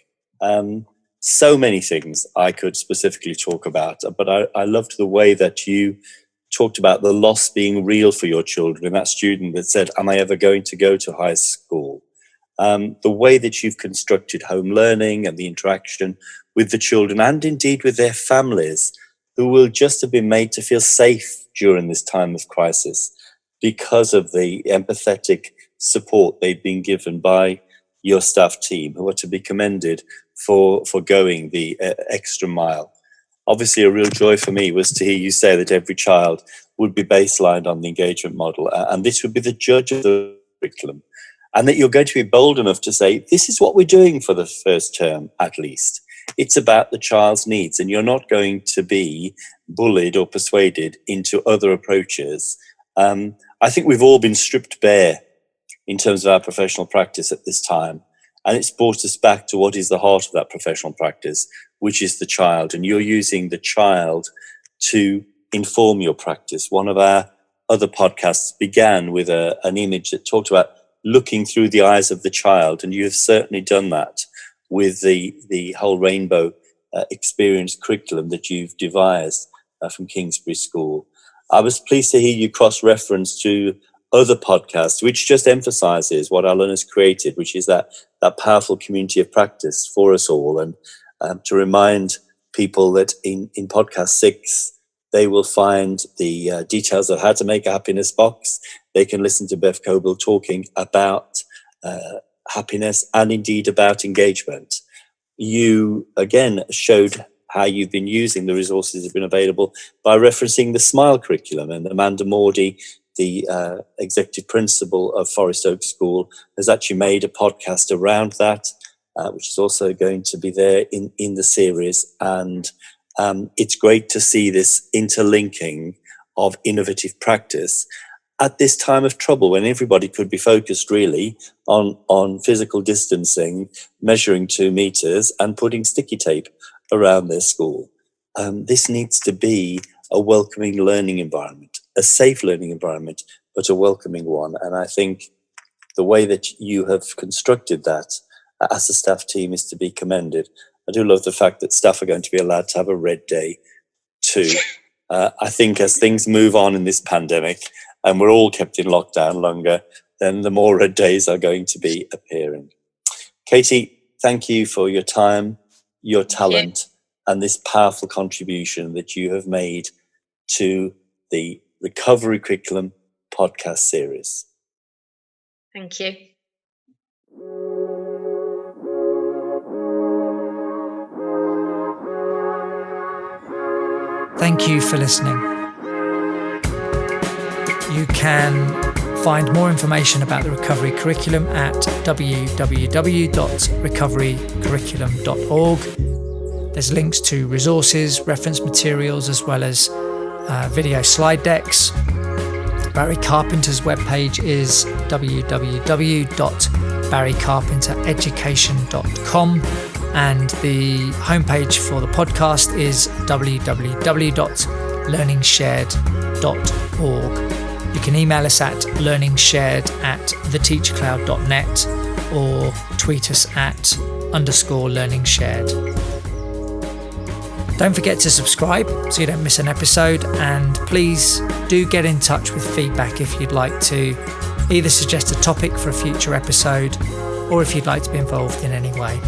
So many things I could specifically talk about, but I loved the way that you talked about the loss being real for your children, and that student that said, am I ever going to go to high school? The way that you've constructed home learning and the interaction with the children and indeed with their families, who will just have been made to feel safe during this time of crisis because of the empathetic support they've been given by your staff team, who are to be commended for going the extra mile. obviously a real joy for me was to hear you say that every child would be baselined on the engagement model, and this would be the judge of the curriculum, and that you're going to be bold enough to say, this is what we're doing for the first term, at least. It's about the child's needs, and you're not going to be bullied or persuaded into other approaches. I think we've all been stripped bare in terms of our professional practice at this time, and it's brought us back to what is the heart of that professional practice, which is the child, and you're using the child to inform your practice. One of our other podcasts began with an image that talked about looking through the eyes of the child, and you have certainly done that with the whole rainbow experience curriculum that you've devised from Kingsbury School. I was pleased to hear you cross-reference to other podcasts, which just emphasizes what our learners created, which is that powerful community of practice for us all. And to remind people that in podcast 6, they will find the details of how to make a happiness box. They can listen to Bev Coble talking about happiness and indeed about engagement. You, again, showed how you've been using the resources that have been available by referencing the SMILE curriculum. And Amanda Mordy, the executive principal of Forest Oak School, has actually made a podcast around that, which is also going to be there in the series. And it's great to see this interlinking of innovative practice at this time of trouble when everybody could be focused really on physical distancing, measuring 2 meters and putting sticky tape around their school. This needs to be a welcoming learning environment, a safe learning environment, but a welcoming one. And I think the way that you have constructed that as a staff team is to be commended. I do love the fact that staff are going to be allowed to have a red day too. I think as things move on in this pandemic and we're all kept in lockdown longer, then the more red days are going to be appearing. Katie, thank you for your time, your talent, and this powerful contribution that you have made to the Recovery Curriculum podcast series. Thank you. Thank you for listening. You can find more information about the Recovery Curriculum at www.recoverycurriculum.org. There's links to resources, reference materials, as well as video slide decks. Barry Carpenter's webpage is www.barrycarpentereducation.com, and the homepage for the podcast is www.learningshared.org. You can email us at learningshared@theteachercloud.net or tweet us at _learningshared. Don't forget to subscribe so you don't miss an episode, and please do get in touch with feedback if you'd like to either suggest a topic for a future episode or if you'd like to be involved in any way.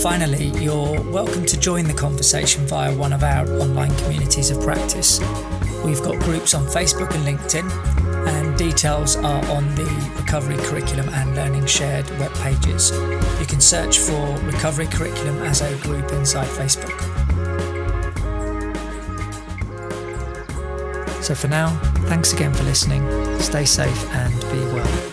Finally, you're welcome to join the conversation via one of our online communities of practice. We've got groups on Facebook and LinkedIn, and details are on the Recovery Curriculum and LearningShared web pages. You can search for Recovery Curriculum as a group inside Facebook. So for now, thanks again for listening. Stay safe and be well.